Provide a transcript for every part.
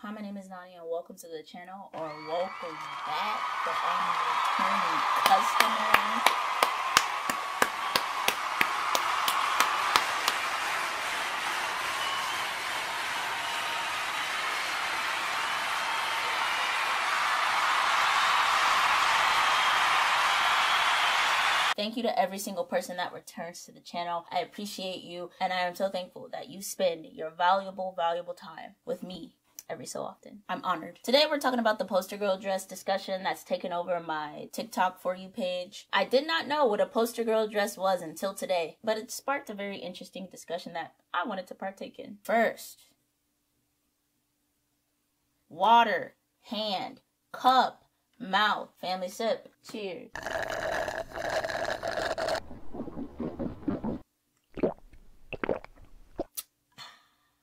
Hi, my name is Nani and welcome to the channel, or welcome back for all my returning customers. Thank you to every single person that returns to the channel. I appreciate you, and I am so thankful that you spend your valuable time with me every so often. I'm honored. Today we're talking about the poster girl dress discussion that's taken over my TikTok For You page. I did not know what a poster girl dress was until today, but it sparked a very interesting discussion that I wanted to partake in. First, water, hand, cup, mouth, family sip. Cheers.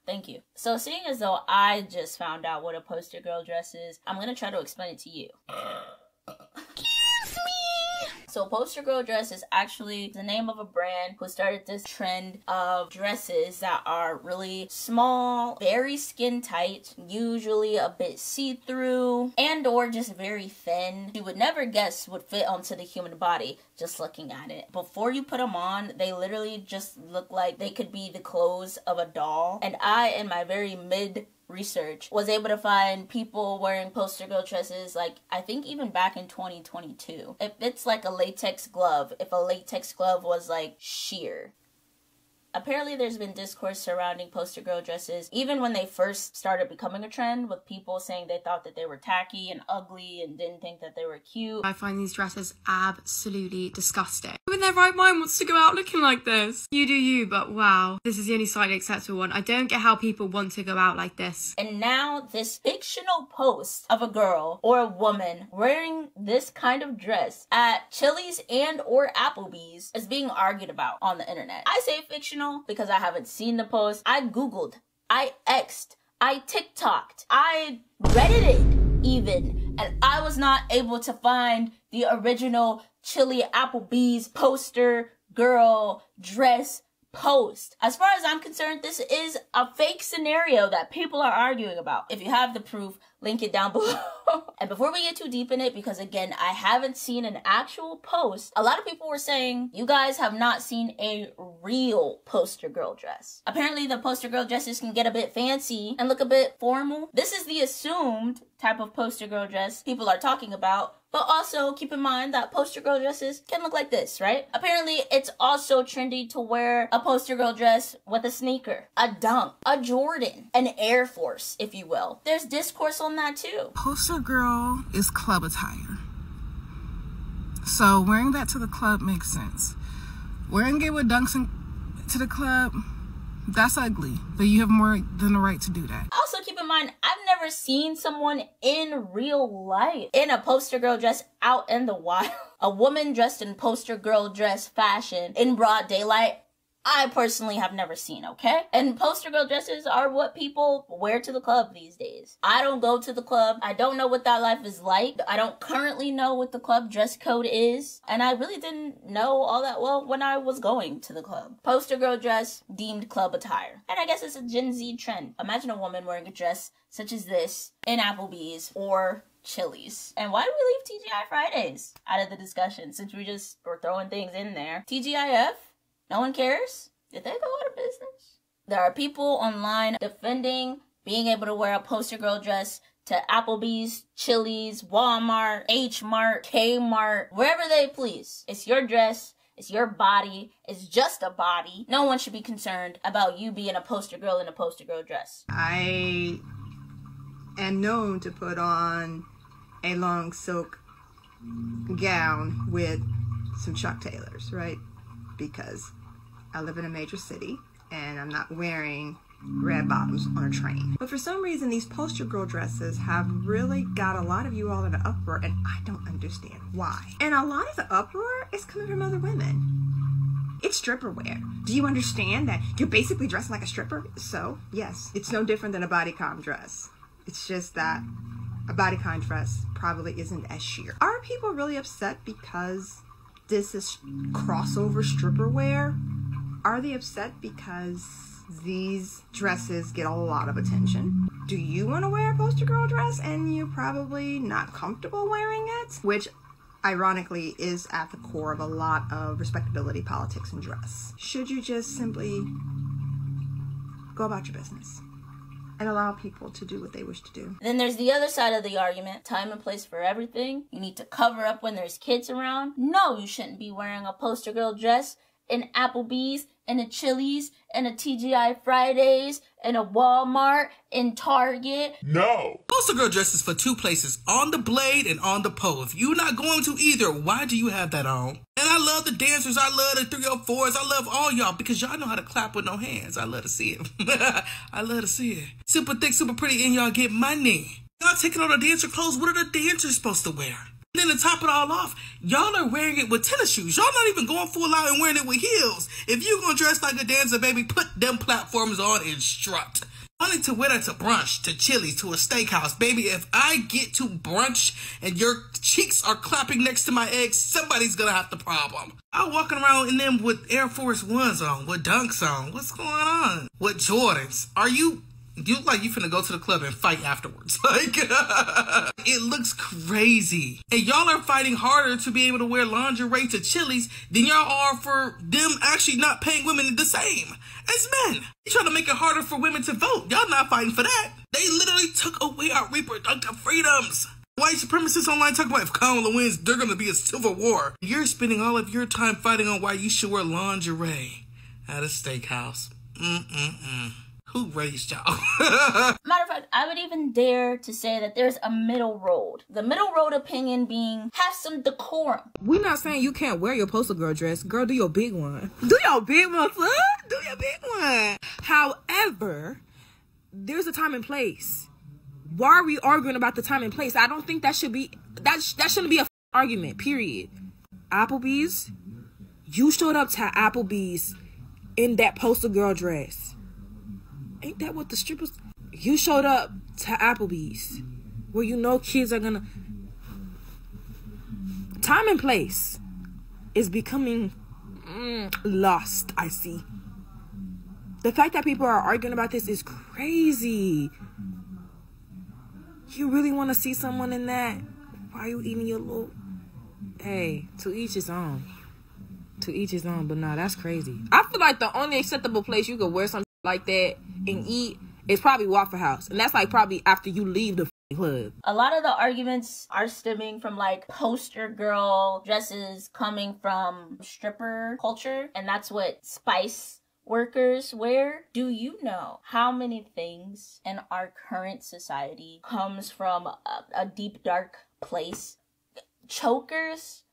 Thank you. So seeing as though I just found out what a poster girl dress is, I'm gonna try to explain it to you. Excuse me! So poster girl dress is actually the name of a brand who started this trend of dresses that are really small, very skin tight, usually a bit see-through, and or just very thin. You would never guess would fit onto the human body just looking at it. Before you put them on, they literally just look like they could be the clothes of a doll. And I, in my very mid research, was able to find people wearing poster girl dresses, like I think even back in 2022. If it's like a latex glove, if a latex glove was like sheer. Apparently there's been discourse surrounding poster girl dresses even when they first started becoming a trend, with people saying they thought that they were tacky and ugly and didn't think that they were cute. I find these dresses absolutely disgusting. Who in their right mind wants to go out looking like this? You do you, but wow, this is the only slightly acceptable one. I don't get how people want to go out like this. And now this fictional post of a girl or a woman wearing this kind of dress at Chili's and or Applebee's is being argued about on the internet. I say fictional because I haven't seen the post. I Googled, I X'd, I TikToked, I Reddited even, and I was not able to find the original Chili Applebee's poster girl dress post. As far as I'm concerned, this is a fake scenario that people are arguing about. If you have the proof, link it down below. And before we get too deep in it, because again, I haven't seen an actual post, a lot of people were saying you guys have not seen a real poster girl dress. Apparently the poster girl dresses can get a bit fancy and look a bit formal. This is the assumed type of poster girl dress people are talking about. But also keep in mind that poster girl dresses can look like this, right? Apparently it's also trendy to wear a poster girl dress with a sneaker, a Dunk, a Jordan, an Air Force, if you will. There's discourse on that too. Poster girl is club attire. So wearing that to the club makes sense. Wearing it with Dunks to the club, that's ugly, but you have more than the right to do that. Also keep in mind, I've never seen someone in real life in a poster girl dress out in the wild. A woman dressed in poster girl dress fashion in broad daylight, I personally have never seen, okay? And poster girl dresses are what people wear to the club these days. I don't go to the club. I don't know what that life is like. I don't currently know what the club dress code is. And I really didn't know all that well when I was going to the club. Poster girl dress deemed club attire. And I guess it's a Gen Z trend. Imagine a woman wearing a dress such as this in Applebee's or Chili's. And why do we leave TGI Fridays out of the discussion since we just were throwing things in there? TGIF? No one cares? Did they go out of business? There are people online defending being able to wear a poster girl dress to Applebee's, Chili's, Walmart, H-Mart, Kmart, wherever they please. It's your dress. It's your body. It's just a body. No one should be concerned about you being a poster girl in a poster girl dress. I am known to put on a long silk gown with some Chuck Taylors, right? Because I live in a major city and I'm not wearing red bottoms on a train. But for some reason, these poster girl dresses have really got a lot of you all in an uproar, and I don't understand why. And a lot of the uproar is coming from other women. It's stripper wear. Do you understand that you're basically dressed like a stripper? So, yes, it's no different than a bodycon dress. It's just that a bodycon dress probably isn't as sheer. Are people really upset because this is crossover stripper wear? Are they upset because these dresses get a lot of attention. Do you want to wear a poster girl dress and you're probably not comfortable wearing it? Which ironically is at the core of a lot of respectability politics and dress. Should you just simply go about your business and allow people to do what they wish to do? Then there's the other side of the argument. Time and place for everything. You need to cover up when there's kids around. No, you shouldn't be wearing a poster girl dress in Applebee's, in a Chili's, in a TGI Fridays, in a Walmart, in Target. No! Poster girl dresses for two places, on the blade and on the pole. If you're not going to either, why do you have that on? And I love the dancers, I love the 304s, I love all y'all because y'all know how to clap with no hands. I love to see it. I love to see it. Super thick, super pretty, and y'all get money. Y'all taking on the dancer clothes, what are the dancers supposed to wear? And then to top it all off, y'all are wearing it with tennis shoes. Y'all not even going full out and wearing it with heels. If you gonna dress like a dancer, baby, put them platforms on and strut. I need to wear that to brunch, to Chili's, to a steakhouse. Baby, if I get to brunch and your cheeks are clapping next to my eggs, somebody's gonna have the problem. I'm walking around in them with Air Force Ones on, with Dunks on. What's going on? With Jordans. You look like you finna go to the club and fight afterwards. Like, it looks crazy. And y'all are fighting harder to be able to wear lingerie to Chili's than y'all are for them actually not paying women the same as men. You're trying to make it harder for women to vote. Y'all not fighting for that. They literally took away our reproductive freedoms. White supremacists online talk about if Kamala wins, they're gonna be a civil war. You're spending all of your time fighting on why you should wear lingerie at a steakhouse. Who raised y'all? Matter of fact, I would even dare to say that there's a middle road. The middle road opinion being, have some decorum. We're not saying you can't wear your poster girl dress. Girl, do your big one. Do your big one, son. Do your big one. However, there's a time and place. Why are we arguing about the time and place? I don't think that should be, that shouldn't be a argument, period. Applebee's, you showed up to Applebee's in that poster girl dress. Ain't that what the strippers... You showed up to Applebee's, where you know kids are gonna... Time and place is becoming lost, I see. The fact that people are arguing about this is crazy. You really want to see someone in that? Why are you eating your little... Hey, to each his own. To each his own, but nah, that's crazy. I feel like the only acceptable place you could wear something like that and eat is probably Waffle House, and that's like probably after you leave the club. A lot of the arguments are stemming from like poster girl dresses coming from stripper culture, and that's what spice workers wear. Do you know how many things in our current society comes from a deep dark place? Chokers.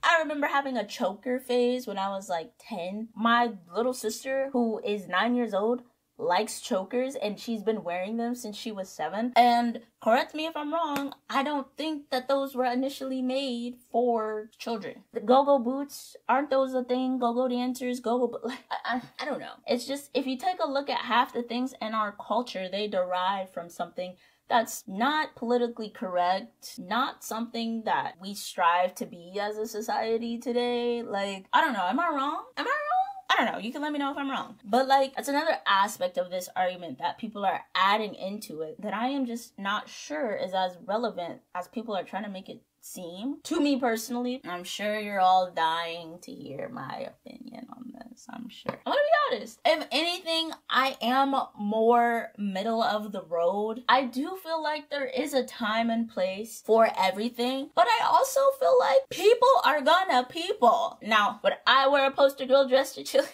I remember having a choker phase when I was like 10. My little sister, who is 9 years old, likes chokers, and she's been wearing them since she was 7. And correct me if I'm wrong, I don't think that those were initially made for children. The go-go boots, aren't those a thing? Go-go dancers, go-go... I don't know. It's just, if you take a look at half the things in our culture, they derive from something that's not politically correct, not something that we strive to be as a society today. Like, I don't know, am I wrong? Am I wrong? I don't know, you can let me know if I'm wrong. But like, that's another aspect of this argument that people are adding into it that I am just not sure is as relevant as people are trying to make it seem. To me personally, I'm sure you're all dying to hear my opinion on this, I'm sure. I'm gonna be honest. If anything, I am more middle of the road. I do feel like there is a time and place for everything, but I also feel like people are gonna people. Now, would I wear a poster girl dress to Chili?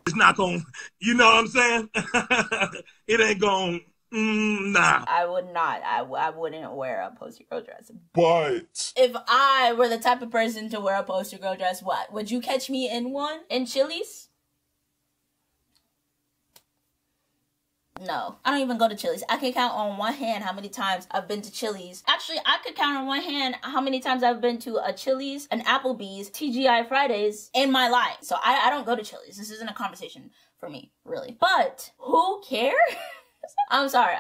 It's not gonna, you know what I'm saying? It ain't gonna, nah. I would not. I wouldn't wear a poster girl dress. But if I were the type of person to wear a poster girl dress, what? Would you catch me in one? In Chili's? No. I don't even go to Chili's. I can count on one hand how many times I've been to Chili's. Actually, I could count on one hand how many times I've been to a Chili's, an Applebee's, TGI Fridays in my life. So I don't go to Chili's. This isn't a conversation for me, really. But who cares? I'm sorry.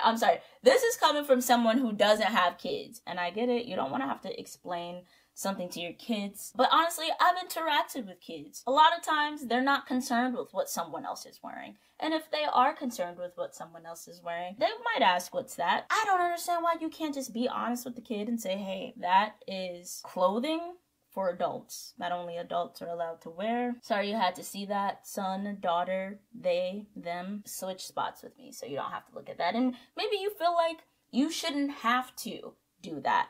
This is coming from someone who doesn't have kids. And I get it. You don't want to have to explain something to your kids. But honestly, I've interacted with kids. A lot of times, they're not concerned with what someone else is wearing. And if they are concerned with what someone else is wearing, they might ask, what's that? I don't understand why you can't just be honest with the kid and say, hey, that is clothing for adults that only adults are allowed to wear. Sorry you had to see that. Son, daughter, they, them. Switch spots with me so you don't have to look at that. And maybe you feel like you shouldn't have to do that.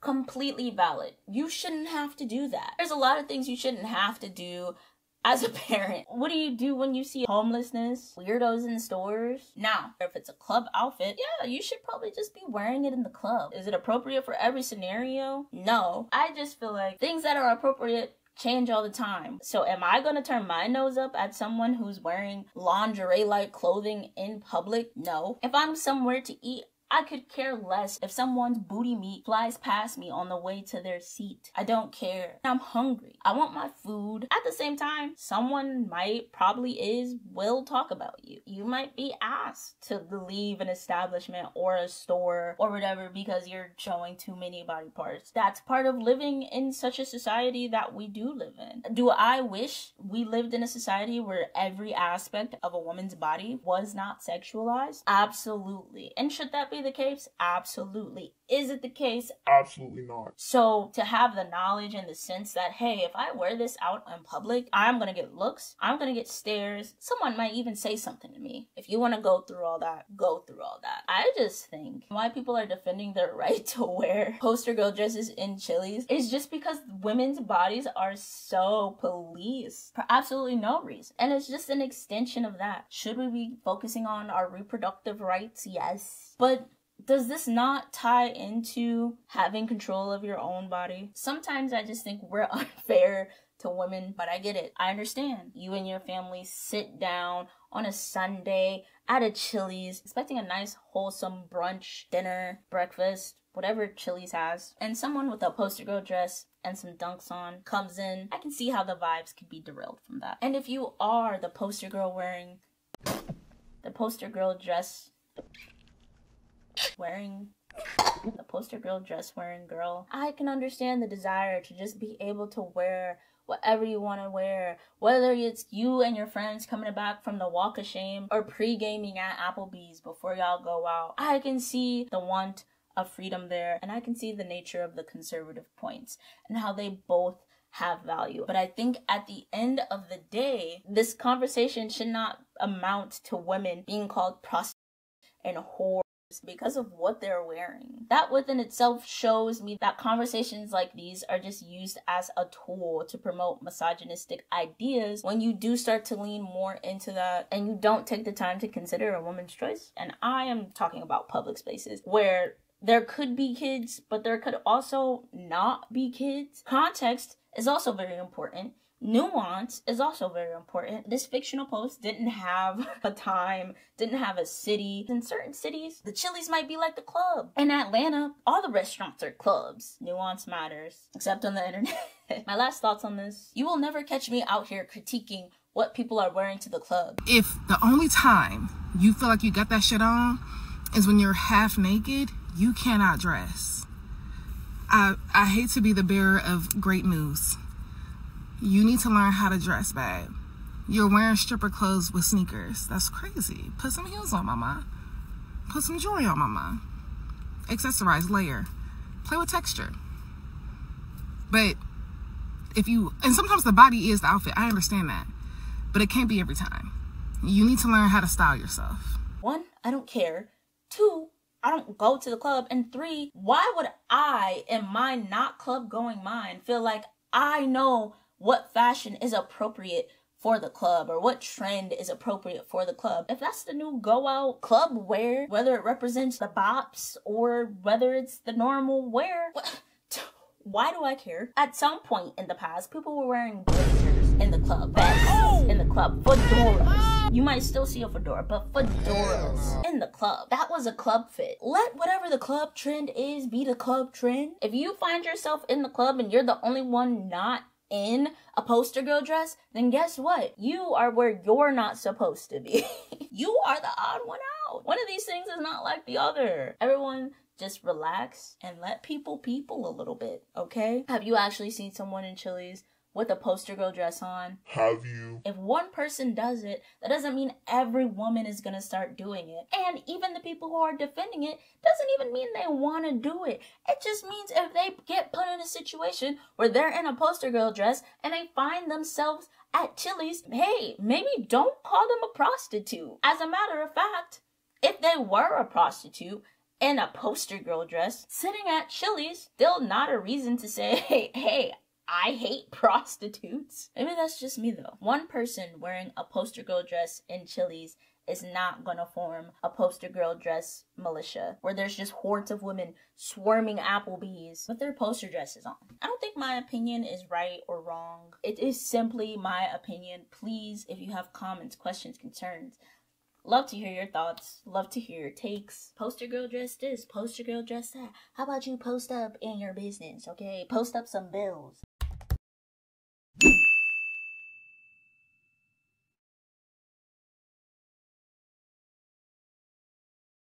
Completely valid. You shouldn't have to do that. There's a lot of things you shouldn't have to do as a parent. What do you do when you see homelessness, weirdos in stores? Now, if it's a club outfit, yeah, you should probably just be wearing it in the club. Is it appropriate for every scenario? No. I just feel like things that are appropriate change all the time. So am I gonna turn my nose up at someone who's wearing lingerie-like clothing in public? No. If I'm somewhere to eat, I could care less if someone's booty meat flies past me on the way to their seat. I don't care. I'm hungry. I want my food. At the same time, someone will talk about you. You might be asked to leave an establishment or a store or whatever because you're showing too many body parts. That's part of living in such a society that we do live in. Do I wish we lived in a society where every aspect of a woman's body was not sexualized? Absolutely. And should that be the case? Absolutely. Is it the case? Absolutely not. So to have the knowledge and the sense that, hey, if I wear this out in public, I'm gonna get looks, I'm gonna get stares, someone might even say something to me. If you want to go through all that, go through all that. I just think why people are defending their right to wear poster girl dresses in Chili's is just because women's bodies are so policed for absolutely no reason. And it's just an extension of that. Should we be focusing on our reproductive rights? Yes. But does this not tie into having control of your own body? Sometimes I just think we're unfair to women, but I get it. I understand. You and your family sit down on a Sunday at a Chili's, expecting a nice, wholesome brunch, dinner, breakfast, whatever Chili's has, and someone with a poster girl dress and some dunks on comes in. I can see how the vibes could be derailed from that. And if you are the poster girl dress wearing girl, I can understand the desire to just be able to wear whatever you want to wear, whether it's you and your friends coming back from the walk of shame or pre-gaming at Applebee's before y'all go out. I can see the want of freedom there, and I can see the nature of the conservative points and how they both have value. But I think at the end of the day, this conversation should not amount to women being called prostitutes and whores because of what they're wearing. That within itself shows me that conversations like these are just used as a tool to promote misogynistic ideas when you do start to lean more into that and you don't take the time to consider a woman's choice. And I am talking about public spaces where there could be kids, but there could also not be kids. Context is also very important. Nuance is also very important. This fictional post didn't have a time, didn't have a city. In certain cities, the Chili's might be like the club. In Atlanta, all the restaurants are clubs. Nuance matters, except on the internet. My last thoughts on this. You will never catch me out here critiquing what people are wearing to the club. If the only time you feel like you got that shit on is when you're half naked, you cannot dress. I hate to be the bearer of great news. You need to learn how to dress, babe. You're wearing stripper clothes with sneakers. That's crazy. Put some heels on, mama. Put some jewelry on, mama. Accessorize, layer. Play with texture. But and sometimes the body is the outfit. I understand that. But it can't be every time. You need to learn how to style yourself. 1, I don't care. 2, I don't go to the club. And 3, why would I, in my not club going mind, feel like I know what fashion is appropriate for the club or what trend is appropriate for the club? If that's the new go out club wear, whether it represents the bops or whether it's the normal wear, why do I care? At some point in the past, people were wearing blazers in the club, vests in the club, fedoras. You might still see a fedora, but fedoras in the club. That was a club fit. Let whatever the club trend is be the club trend. If you find yourself in the club and you're the only one not in a poster girl dress, then guess what? You are where you're not supposed to be. You are the odd one out. One of these things is not like the other. Everyone just relax and let people a little bit, okay? Have you actually seen someone in Chili's with a poster girl dress on? Have you? If one person does it, that doesn't mean every woman is gonna start doing it. And even the people who are defending it doesn't even mean they want to do it. It just means if they get put in a situation where they're in a poster girl dress and they find themselves at Chili's, hey, maybe don't call them a prostitute. As a matter of fact, if they were a prostitute in a poster girl dress sitting at Chili's, still not a reason to say, hey, I hate prostitutes. Maybe that's just me though. One person wearing a poster girl dress in Chili's is not gonna form a poster girl dress militia where there's just hordes of women swarming Applebee's with their poster dresses on. I don't think my opinion is right or wrong. It is simply my opinion. Please, if you have comments, questions, concerns, love to hear your thoughts. Love to hear your takes. Poster girl dress this, poster girl dress that. How about you post up in your business, okay? Post up some bills.